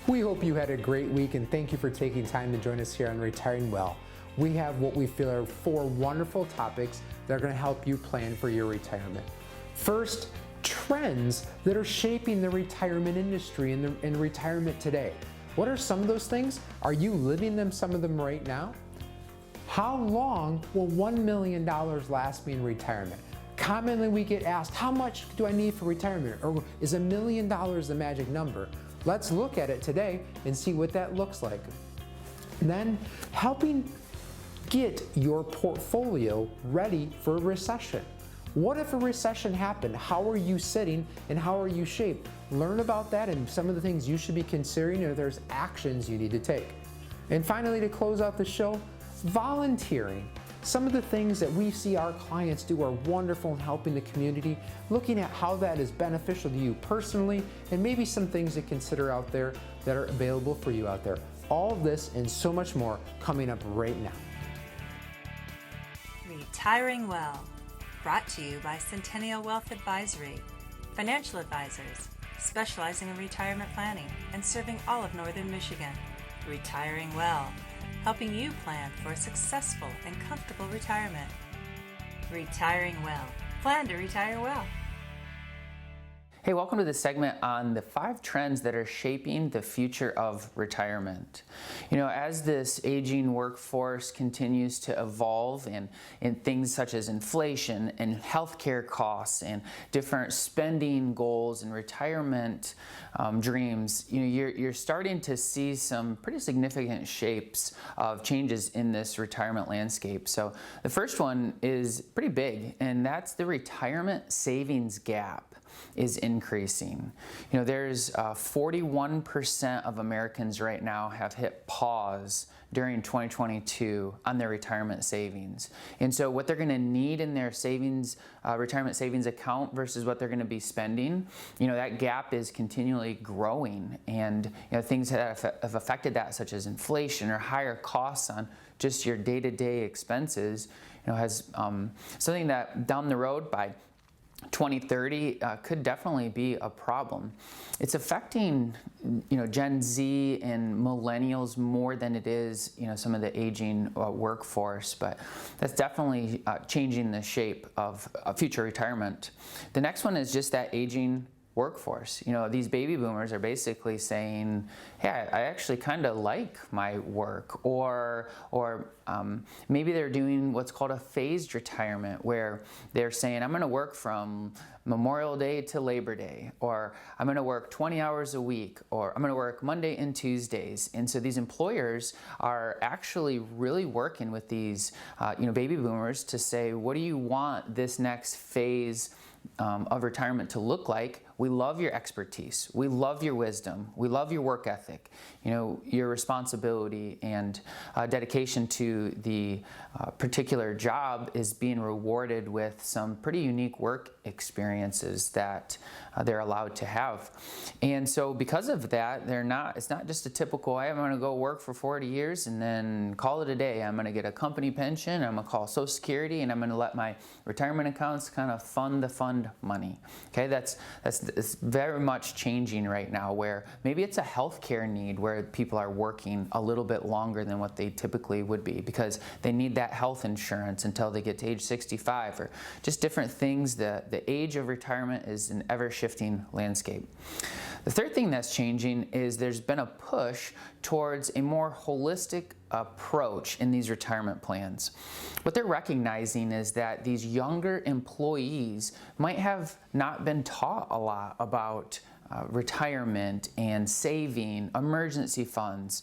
We hope you had a great week, and thank you for taking time to join us here on Retiring Well. We have what we feel are 4 wonderful topics that are going to help you plan for your retirement. First, trends that are shaping the retirement industry and retirement today. What are some of those things? Are you living them, some of them right now? How long will $1 million last me in retirement? Commonly we get asked, how much do I need for retirement? Or is $1 million the magic number? Let's look at it today and see what that looks like. And then helping get your portfolio ready for a recession. What if a recession happened? How are you sitting and how are you shaped? Learn about that and some of the things you should be considering, or there's actions you need to take. And finally, to close out the show, volunteering. Some of the things that we see our clients do are wonderful in helping the community, looking at how that is beneficial to you personally, and maybe some things to consider out there that are available for you out there. All of this and so much more coming up right now. Retiring Well, brought to you by Centennial Wealth Advisory, financial advisors specializing in retirement planning and serving all of Northern Michigan. Retiring Well, helping you plan for a successful and comfortable retirement. Retiring Well. Plan to retire well. Hey, welcome to this segment on the 5 trends that are shaping the future of retirement. You know, as this aging workforce continues to evolve and things such as inflation and healthcare costs and different spending goals and retirement dreams, you know, you're starting to see some pretty significant shapes of changes in this retirement landscape. So the first one is pretty big, and that's the retirement savings gap is increasing. You know, there's 41% of Americans right now have hit pause during 2022 on their retirement savings. And so what they're going to need in their savings, retirement savings account versus what they're going to be spending, you know, that gap is continually growing. And, you know, things that have affected that, such as inflation or higher costs on just your day-to-day expenses, you know, has something that down the road by 2030 could definitely be a problem. It's affecting, you know, Gen Z and millennials more than it is, you know, some of the aging workforce, but that's definitely changing the shape of future retirement. The next one is just that aging workforce. You know, these baby boomers are basically saying, hey, I actually kind of like my work, or maybe they're doing what's called a phased retirement, where they're saying, I'm going to work from Memorial Day to Labor Day, or I'm going to work 20 hours a week, or I'm going to work Monday and Tuesdays. And so these employers are actually really working with these you know, baby boomers to say, what do you want this next phase of retirement to look like? We love your expertise. We love your wisdom. We love your work ethic. You know, your responsibility and dedication to the particular job is being rewarded with some pretty unique work experiences that they're allowed to have. And so because of that, it's not just a typical, hey, I'm going to go work for 40 years and then call it a day. I'm going to get a company pension, I'm going to call Social Security, and I'm going to let my retirement accounts kind of fund the fund money. Okay, it's very much changing right now, where maybe it's a healthcare need where people are working a little bit longer than what they typically would be because they need that health insurance until they get to age 65, or just different things. The age of retirement is an ever-shifting landscape. The third thing that's changing is there's been a push towards a more holistic approach in these retirement plans. What they're recognizing is that these younger employees might have not been taught a lot about retirement and saving, emergency funds,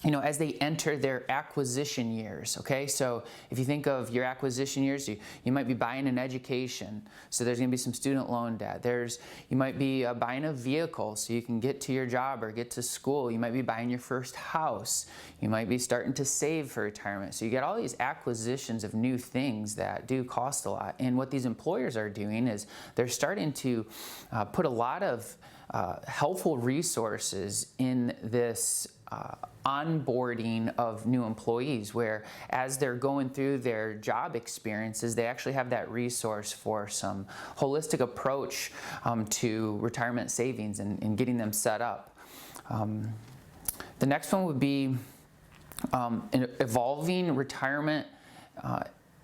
you know, as they enter their acquisition years. Okay, so if you think of your acquisition years, you might be buying an education, so there's going to be some student loan debt. You might be buying a vehicle so you can get to your job or get to school. You might be buying your first house. You might be starting to save for retirement. So you get all these acquisitions of new things that do cost a lot. And what these employers are doing is they're starting to put a lot of helpful resources in this onboarding of new employees, where as they're going through their job experiences, they actually have that resource for some holistic approach to retirement savings and getting them set up. The next one would be evolving retirement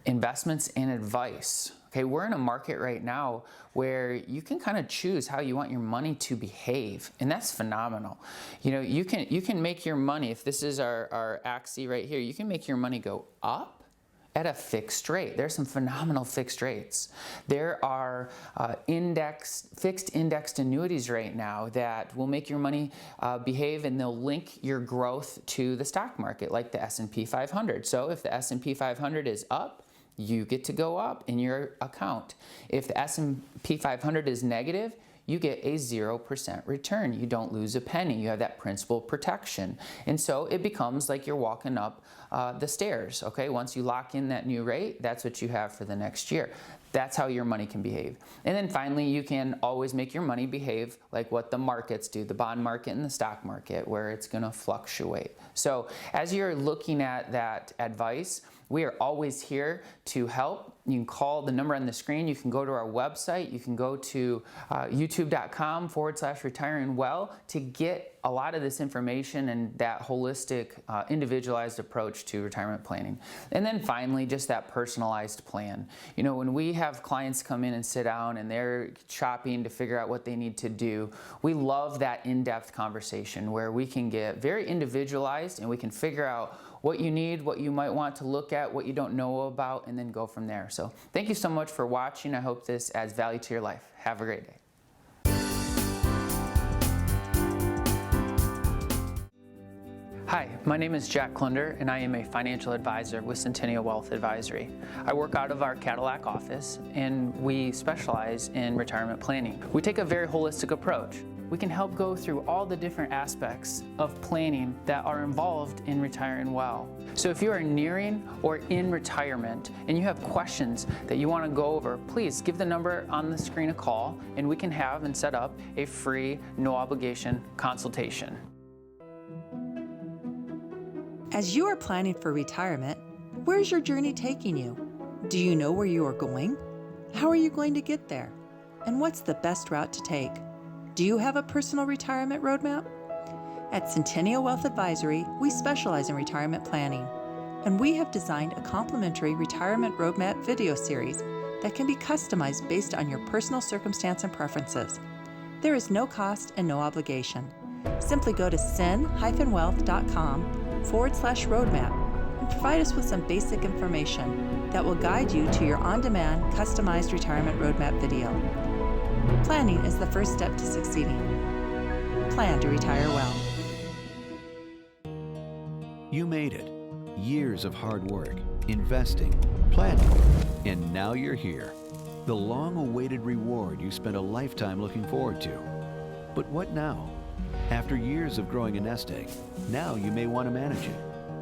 investments and advice. Okay, we're in a market right now where you can kind of choose how you want your money to behave, and that's phenomenal. You know, you can make your money, if this is our axis right here, you can make your money go up at a fixed rate. There's some phenomenal fixed rates. There are fixed indexed annuities right now that will make your money behave, and they'll link your growth to the stock market, like the S&P 500. So if the S&P 500 is up, you get to go up in your account. If the S&P 500 is negative, you get a 0% return. You don't lose a penny. You have that principal protection. And so it becomes like you're walking up the stairs, okay? Once you lock in that new rate, that's what you have for the next year. That's how your money can behave. And then finally, you can always make your money behave like what the markets do, the bond market and the stock market, where it's gonna fluctuate. So as you're looking at that advice, we are always here to help. You can call the number on the screen. You can go to our website. You can go to youtube.com/retiringwell to get a lot of this information and that holistic, individualized approach to retirement planning. And then finally, just that personalized plan. You know, when we have clients come in and sit down and they're shopping to figure out what they need to do, we love that in-depth conversation where we can get very individualized and we can figure out what you need, what you might want to look at, what you don't know about, and then go from there. So thank you so much for watching. I hope this adds value to your life. Have a great day. Hi, my name is Jack Klunder, and I am a financial advisor with Centennial Wealth Advisory. I work out of our Cadillac office, and we specialize in retirement planning. We take a very holistic approach. We can help go through all the different aspects of planning that are involved in retiring well. So if you are nearing or in retirement and you have questions that you want to go over, please give the number on the screen a call, and we can have and set up a free, no obligation consultation. As you are planning for retirement, where's your journey taking you? Do you know where you are going? How are you going to get there? And what's the best route to take? Do you have a personal retirement roadmap? At Centennial Wealth Advisory, we specialize in retirement planning, and we have designed a complimentary retirement roadmap video series that can be customized based on your personal circumstance and preferences. There is no cost and no obligation. Simply go to cen-wealth.com/roadmap and provide us with some basic information that will guide you to your on-demand, customized retirement roadmap video. Planning is the first step to succeeding. Plan to retire well. You made it. Years of hard work, investing, planning, and now you're here. The long-awaited reward you spent a lifetime looking forward to. But what now? After years of growing a nest egg, now you may want to manage it.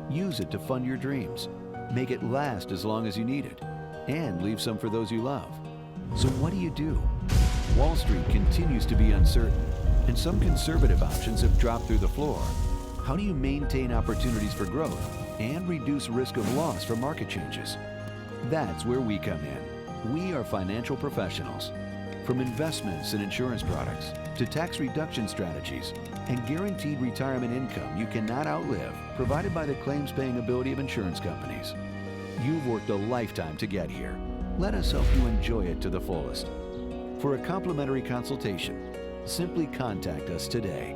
Use it to fund your dreams. Make it last as long as you need it. And leave some for those you love. So what do? Wall Street continues to be uncertain, and some conservative options have dropped through the floor. How do you maintain opportunities for growth and reduce risk of loss from market changes? That's where we come in. We are financial professionals. From investments and insurance products to tax reduction strategies and guaranteed retirement income you cannot outlive, provided by the claims-paying ability of insurance companies. You've worked a lifetime to get here. Let us help you enjoy it to the fullest. For a complimentary consultation, simply contact us today.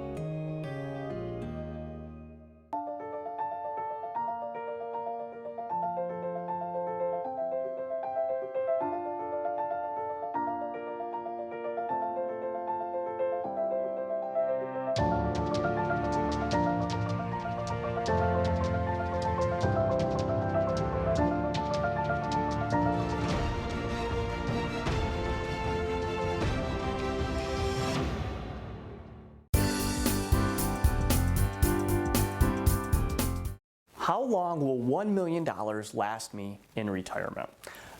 How long will $1 million last me in retirement?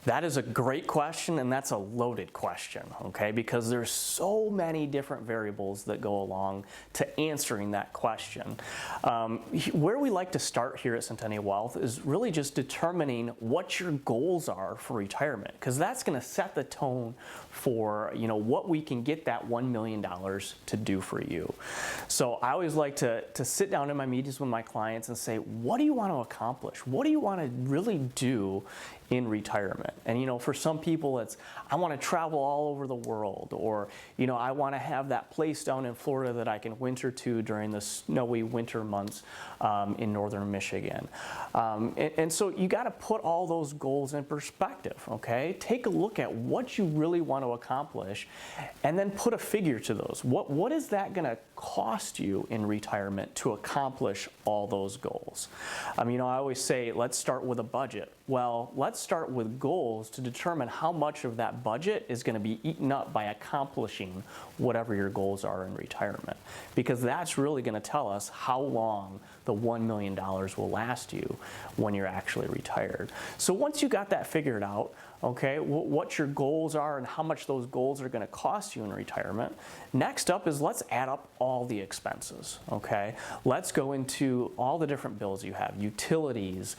That is a great question, and that's a loaded question, okay? Because there's so many different variables that go along to answering that question. Where we like to start here at Centennial Wealth is really just determining what your goals are for retirement, because that's going to set the tone for what we can get that $1 million to do for you. So I always like to sit down in my meetings with my clients and say, what do you want to accomplish? What do you want to really do in retirement? And for some people it's, I want to travel all over the world, or I want to have that place down in Florida that I can winter to during the snowy winter months in northern Michigan. And so you got to put all those goals in perspective, okay? Take a look at what you really want to accomplish and then put a figure to those. What is that going to cost you in retirement to accomplish all those goals? I always say, let's start with a budget. Well, let's start with goals to determine how much of that budget is going to be eaten up by accomplishing whatever your goals are in retirement. Because that's really going to tell us how long the $1 million will last you when you're actually retired. So once you got that figured out, okay, what your goals are and how much those goals are going to cost you in retirement, next up is let's add up all the expenses, okay? Let's go into all the different bills you have, utilities,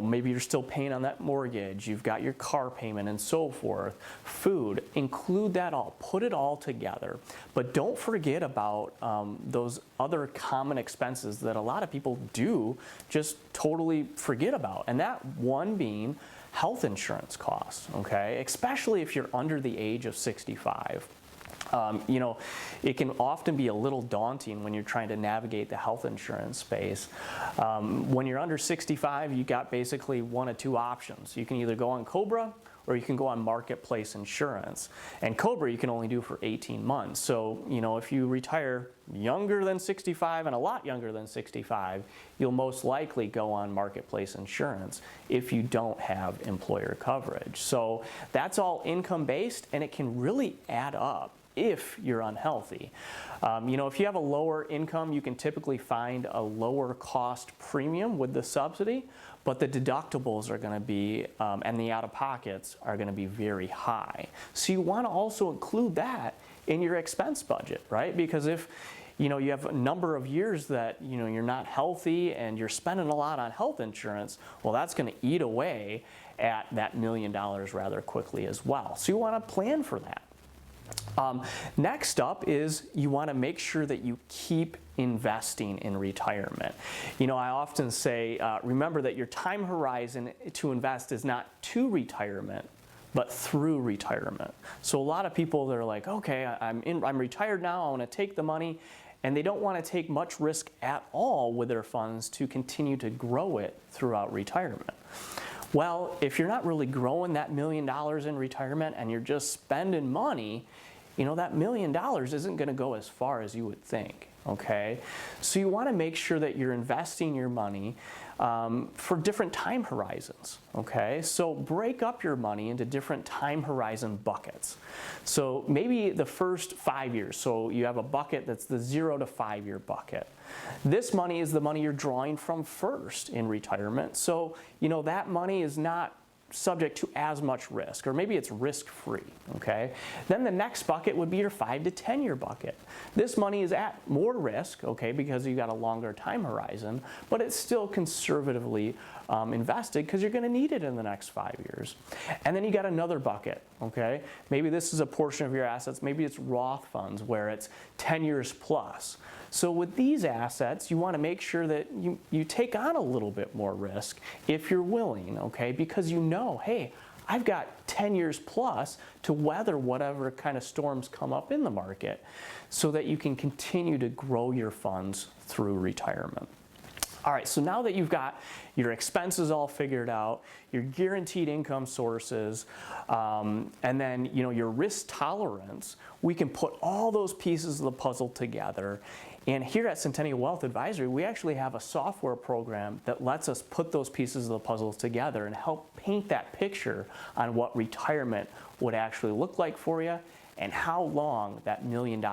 maybe you're still paying on that mortgage, you've got your car payment and so forth, food, include that all, put it all together. But don't forget about those other common expenses that a lot of people do just totally forget about, and that one being health insurance costs, okay? Especially if you're under the age of 65. It can often be a little daunting when you're trying to navigate the health insurance space. When you're under 65, you got basically one of two options. You can either go on COBRA or you can go on marketplace insurance. And COBRA you can only do for 18 months. So, if you retire younger than 65 and a lot younger than 65, you'll most likely go on marketplace insurance if you don't have employer coverage. So that's all income based, and it can really add up if you're unhealthy. If you have a lower income, you can typically find a lower cost premium with the subsidy, but the deductibles are going to be, and the out-of-pockets are going to be very high. So you want to also include that in your expense budget, right? Because if you have a number of years that you're not healthy and you're spending a lot on health insurance, well, that's going to eat away at that $1 million rather quickly as well. So you want to plan for that. Next up is you want to make sure that you keep investing in retirement. I often say, remember that your time horizon to invest is not to retirement, but through retirement. So a lot of people, they're like, okay, I'm retired now, I want to take the money, and they don't want to take much risk at all with their funds to continue to grow it throughout retirement. Well, if you're not really growing that $1 million in retirement and you're just spending money, that $1 million isn't going to go as far as you would think, okay? So you want to make sure that you're investing your money for different time horizons, okay? So break up your money into different time horizon buckets. So maybe the first 5 years, so you have a bucket that's the 0 to 5 year bucket. This money is the money you're drawing from first in retirement. So, that money is not subject to as much risk, or maybe it's risk-free, okay? Then the next bucket would be your 5 to 10 year bucket. This money is at more risk, okay, because you got a longer time horizon, but it's still conservatively invested because you're going to need it in the next 5 years. And then you got another bucket, okay? Maybe this is a portion of your assets, maybe it's Roth funds where it's 10 years plus. So with these assets, you want to make sure that you take on a little bit more risk if you're willing, okay? Because hey, I've got 10 years plus to weather whatever kind of storms come up in the market so that you can continue to grow your funds through retirement. All right, so now that you've got your expenses all figured out, your guaranteed income sources, and then your risk tolerance, we can put all those pieces of the puzzle together. And here at Centennial Wealth Advisory, we actually have a software program that lets us put those pieces of the puzzle together and help paint that picture on what retirement would actually look like for you and how long that $1 million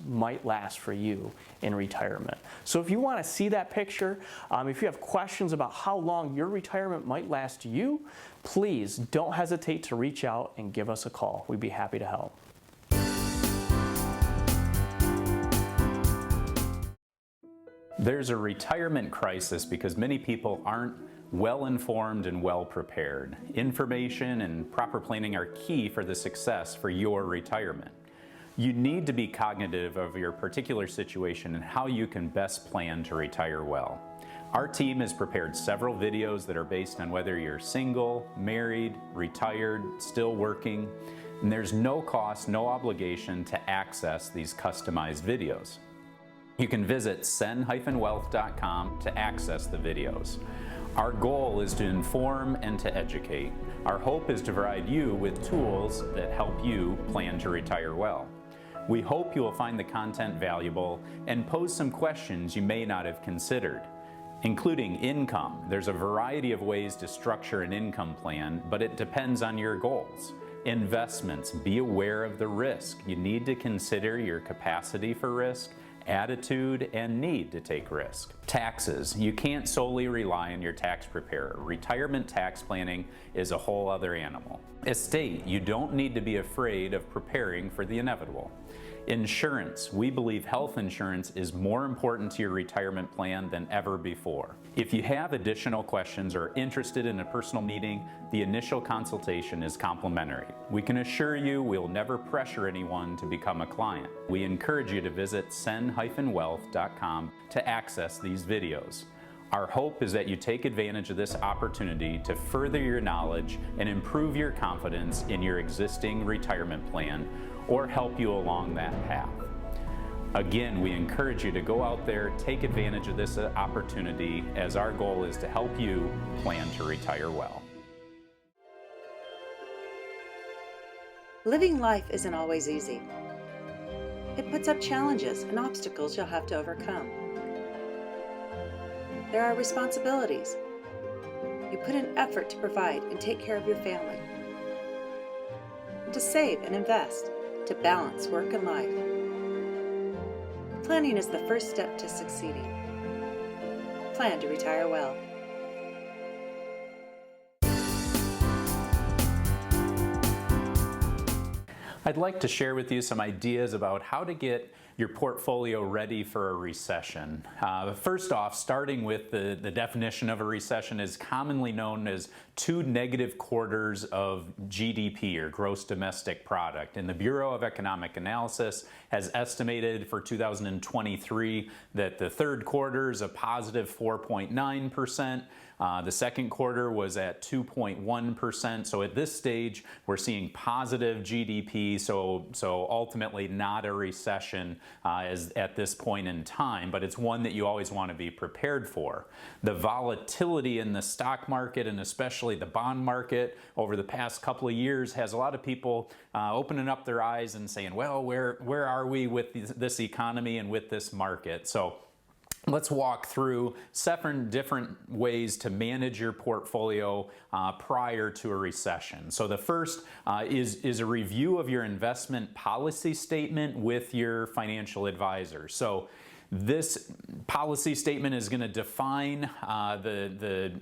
might last for you in retirement. So if you want to see that picture, if you have questions about how long your retirement might last you, please don't hesitate to reach out and give us a call. We'd be happy to help. There's a retirement crisis because many people aren't well informed and well prepared. Information and proper planning are key for the success for your retirement. You need to be cognitive of your particular situation and how you can best plan to retire well. Our team has prepared several videos that are based on whether you're single, married, retired, still working, and there's no cost, no obligation to access these customized videos. You can visit cen-wealth.com to access the videos. Our goal is to inform and to educate. Our hope is to provide you with tools that help you plan to retire well. We hope you will find the content valuable and pose some questions you may not have considered, including income. There's a variety of ways to structure an income plan, but it depends on your goals. Investments, be aware of the risk. You need to consider your capacity for risk, attitude, and need to take risk. Taxes. You can't solely rely on your tax preparer. Retirement tax planning is a whole other animal. Estate. You don't need to be afraid of preparing for the inevitable. Insurance. We believe health insurance is more important to your retirement plan than ever before. If you have additional questions or are interested in a personal meeting, the initial consultation is complimentary. We can assure you we'll never pressure anyone to become a client. We encourage you to visit cen-wealth.com to access these videos. Our hope is that you take advantage of this opportunity to further your knowledge and improve your confidence in your existing retirement plan or help you along that path. Again, we encourage you to go out there, take advantage of this opportunity, as our goal is to help you plan to retire well. Living life isn't always easy. It puts up challenges and obstacles you'll have to overcome. There are responsibilities. You put in effort to provide and take care of your family, to save and invest, to balance work and life. Planning is the first step to succeeding. Plan to retire well. I'd like to share with you some ideas about how to get your portfolio ready for a recession. First off, starting with the definition of a recession is commonly known as 2 negative quarters of GDP, or gross domestic product. And the Bureau of Economic Analysis has estimated for 2023 that the third quarter is a positive 4.9%. The second quarter was at 2.1%. So at this stage, we're seeing positive GDP. So ultimately not a recession as at this point in time, but it's one that you always want to be prepared for. The volatility in the stock market, and especially the bond market over the past couple of years, has a lot of people opening up their eyes and saying, well, where are we with this economy and with this market? So let's walk through 7 different ways to manage your portfolio prior to a recession. So the first is a review of your investment policy statement with your financial advisor. So this policy statement is going to define the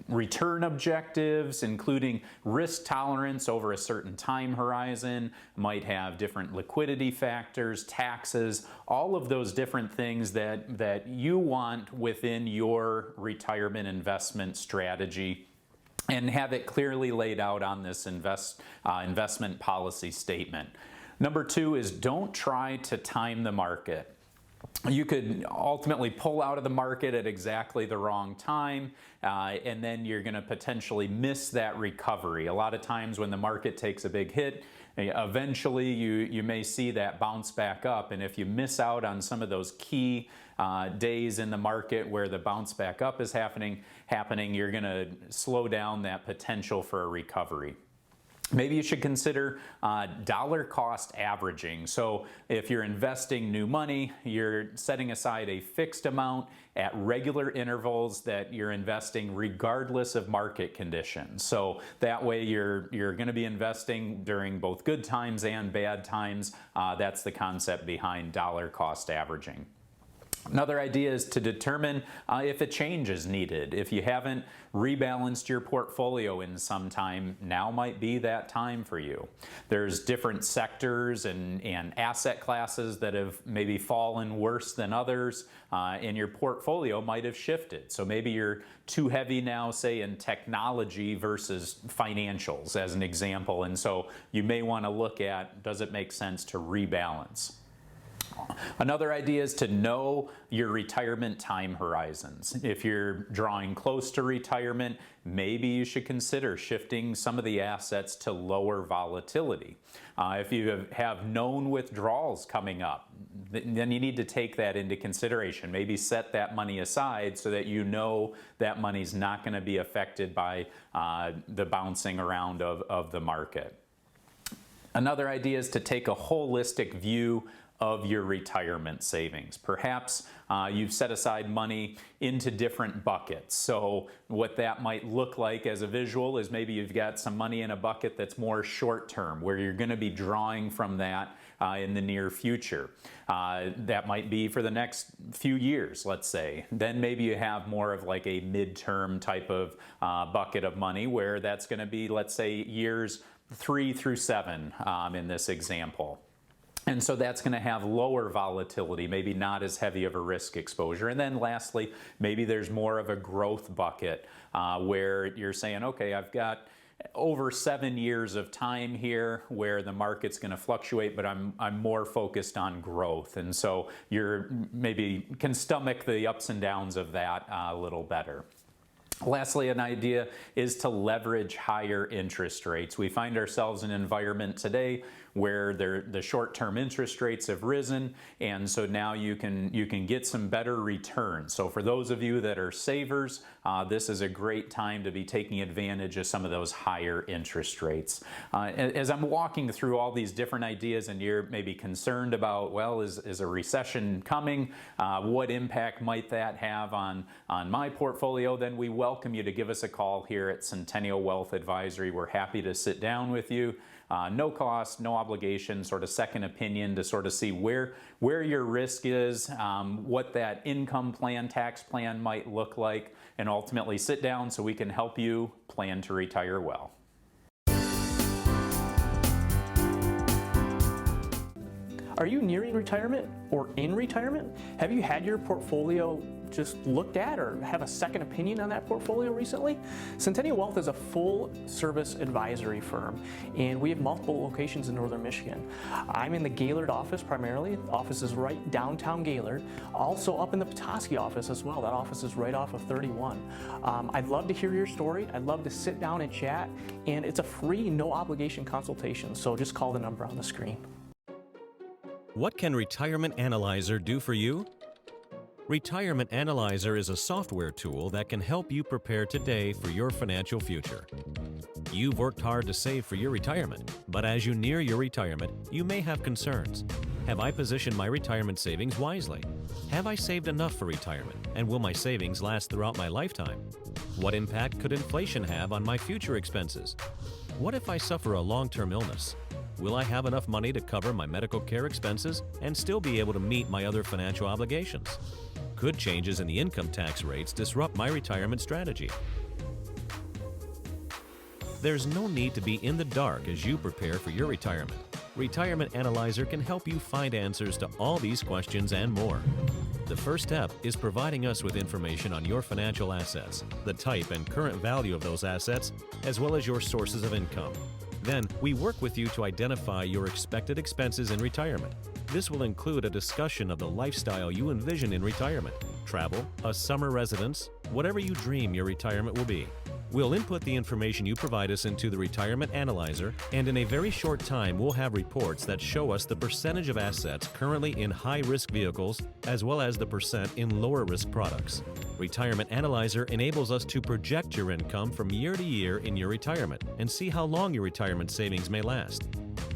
return objectives, including risk tolerance over a certain time horizon, might have different liquidity factors, taxes, all of those different things that you want within your retirement investment strategy, and have it clearly laid out on this investment policy statement. Number 2 is don't try to time the market. You could ultimately pull out of the market at exactly the wrong time, and then you're going to potentially miss that recovery. A lot of times when the market takes a big hit, eventually you may see that bounce back up, and if you miss out on some of those key days in the market where the bounce back up is happening, you're going to slow down that potential for a recovery. Maybe you should consider dollar cost averaging. So if you're investing new money, you're setting aside a fixed amount at regular intervals that you're investing regardless of market conditions. So that way you're going to be investing during both good times and bad times. That's the concept behind dollar cost averaging. Another idea is to determine if a change is needed. If you haven't rebalanced your portfolio in some time, now might be that time for you. There's different sectors and asset classes that have maybe fallen worse than others, and your portfolio might have shifted. So maybe you're too heavy now, say, in technology versus financials as an example, and so you may want to look at, does it make sense to rebalance? Another idea is to know your retirement time horizons. If you're drawing close to retirement, maybe you should consider shifting some of the assets to lower volatility. If you have known withdrawals coming up, then you need to take that into consideration. Maybe set that money aside so that you know that money's not going to be affected by the bouncing around of the market. Another idea is to take a holistic view of your retirement savings. Perhaps you've set aside money into different buckets. So what that might look like as a visual is maybe you've got some money in a bucket that's more short term, where you're going to be drawing from that in the near future. That might be for the next few years, let's say. Then maybe you have more of like a midterm type of bucket of money, where that's going to be, let's say, years 3 through 7 in this example. And so that's going to have lower volatility, maybe not as heavy of a risk exposure. And then lastly, maybe there's more of a growth bucket where you're saying, okay, I've got over 7 years of time here where the market's going to fluctuate, but I'm more focused on growth. And so you're maybe can stomach the ups and downs of that a little better. Lastly, an idea is to leverage higher interest rates. We find ourselves in an environment today where the short-term interest rates have risen, and so now you can get some better returns. So for those of you that are savers, this is a great time to be taking advantage of some of those higher interest rates. As I'm walking through all these different ideas and you're maybe concerned about, well, is a recession coming? What impact might that have on my portfolio? Then we welcome you to give us a call here at Centennial Wealth Advisory. We're happy to sit down with you. No cost, no obligation, sort of second opinion to sort of see where your risk is, what that income plan, tax plan might look like, and ultimately sit down so we can help you plan to retire well. Are you nearing retirement or in retirement? Have you had your portfolio just looked at or have a second opinion on that portfolio recently? Centennial Wealth is a full-service advisory firm, and we have multiple locations in northern Michigan. I'm in the Gaylord office primarily. The office is right downtown Gaylord. Also up in the Petoskey office as well. That office is right off of 31. I'd love to hear your story. I'd love to sit down and chat, and it's a free, no-obligation consultation, so just call the number on the screen. What can Retirement Analyzer do for you? Retirement Analyzer is a software tool that can help you prepare today for your financial future. You've worked hard to save for your retirement, but as you near your retirement, you may have concerns. Have I positioned my retirement savings wisely? Have I saved enough for retirement, and will my savings last throughout my lifetime? What impact could inflation have on my future expenses? What if I suffer a long-term illness? Will I have enough money to cover my medical care expenses and still be able to meet my other financial obligations? Could changes in the income tax rates disrupt my retirement strategy? There's no need to be in the dark as you prepare for your retirement. Retirement Analyzer can help you find answers to all these questions and more. The first step is providing us with information on your financial assets, the type and current value of those assets, as well as your sources of income. Then, we work with you to identify your expected expenses in retirement. This will include a discussion of the lifestyle you envision in retirement, travel, a summer residence, whatever you dream your retirement will be. We'll input the information you provide us into the Retirement Analyzer, and in a very short time, we'll have reports that show us the percentage of assets currently in high-risk vehicles, as well as the percent in lower-risk products. Retirement Analyzer enables us to project your income from year to year in your retirement and see how long your retirement savings may last.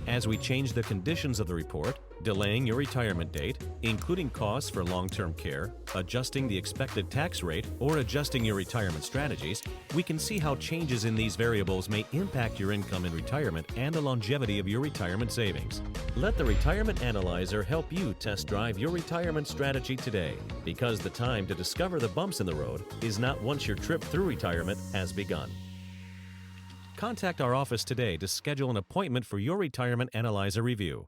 As we change the conditions of the report, delaying your retirement date, including costs for long-term care, adjusting the expected tax rate, or adjusting your retirement strategies, we can see how changes in these variables may impact your income in retirement and the longevity of your retirement savings. Let the Retirement Analyzer help you test drive your retirement strategy today, because the time to discover the bumps in the road is not once your trip through retirement has begun. Contact our office today to schedule an appointment for your Retirement Analyzer review.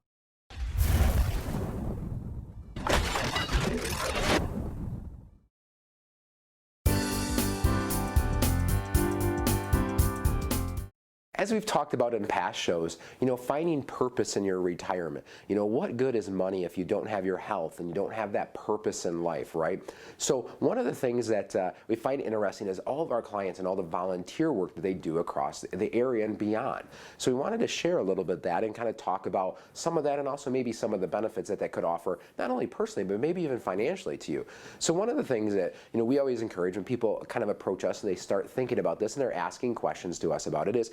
As we've talked about in past shows, finding purpose in your retirement. What good is money if you don't have your health and you don't have that purpose in life, right? So one of the things that we find interesting is all of our clients and all the volunteer work that they do across the area and beyond. So we wanted to share a little bit of that and kind of talk about some of that, and also maybe some of the benefits that could offer, not only personally, but maybe even financially to you. So one of the things that we always encourage when people kind of approach us and they start thinking about this and they're asking questions to us about it is,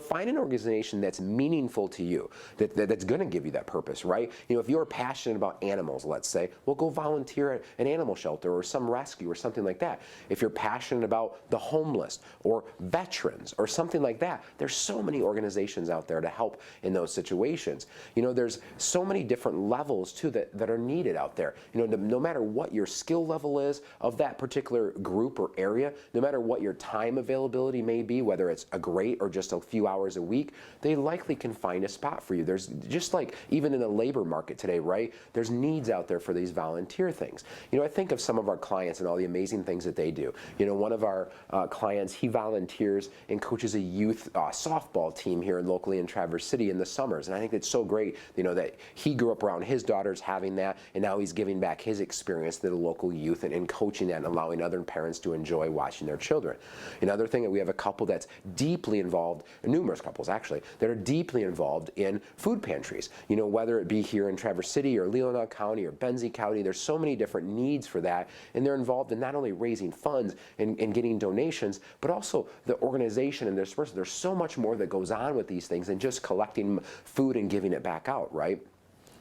find an organization that's meaningful to you, that's going to give you that purpose, right? If you're passionate about animals, let's say, well, go volunteer at an animal shelter or some rescue or something like that. If you're passionate about the homeless or veterans or something like that, there's so many organizations out there to help in those situations. There's so many different levels too that are needed out there. No matter what your skill level is of that particular group or area, no matter what your time availability may be, whether it's a great or just a few hours a week, they likely can find a spot for you. There's just like even in the labor market today, right? There's needs out there for these volunteer things. I think of some of our clients and all the amazing things that they do. One of our clients, he volunteers and coaches a youth softball team here locally in Traverse City in the summers. And I think it's so great, that he grew up around his daughters having that, and now he's giving back his experience to the local youth and coaching that and allowing other parents to enjoy watching their children. Another thing that we have a couple that's deeply involved, numerous couples actually, that are deeply involved in food pantries. Whether it be here in Traverse City or Leelanau County or Benzie County, there's so many different needs for that, and they're involved in not only raising funds and getting donations, but also the organization and there's so much more that goes on with these things than just collecting food and giving it back out, right?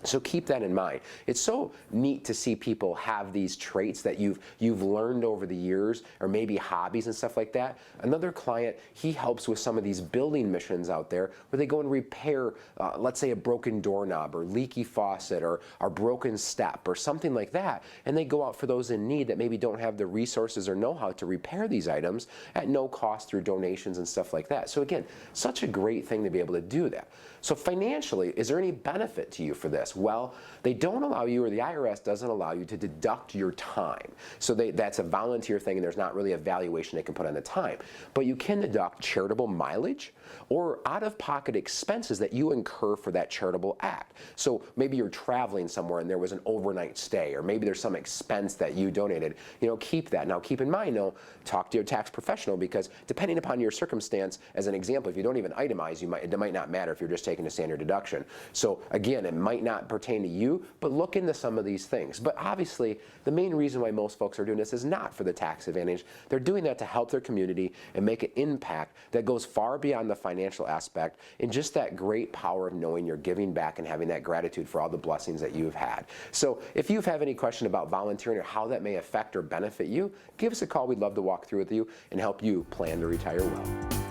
So keep that in mind. It's so neat to see people have these traits that you've learned over the years, or maybe hobbies and stuff like that. Another client, he helps with some of these building missions out there where they go and repair, let's say, a broken doorknob or leaky faucet or broken step or something like that. And they go out for those in need that maybe don't have the resources or know-how to repair these items at no cost through donations and stuff like that. So again, such a great thing to be able to do that. So financially, is there any benefit to you for this? Well, they don't allow you, or the IRS doesn't allow you to deduct your time. So that's a volunteer thing, and there's not really a valuation they can put on the time. But you can deduct charitable mileage or out-of-pocket expenses that you incur for that charitable act. So maybe you're traveling somewhere and there was an overnight stay, or maybe there's some expense that you donated. Keep that. Now keep in mind, though, talk to your tax professional, because depending upon your circumstance, as an example, if you don't even itemize, it might not matter if you're just taking a standard deduction. So again, it might not pertain to you, but look into some of these things. But obviously, the main reason why most folks are doing this is not for the tax advantage. They're doing that to help their community and make an impact that goes far beyond the financial aspect, and just that great power of knowing you're giving back and having that gratitude for all the blessings that you've had. So if you have any question about volunteering or how that may affect or benefit you, give us a call. We'd love to walk through with you and help you plan to retire well.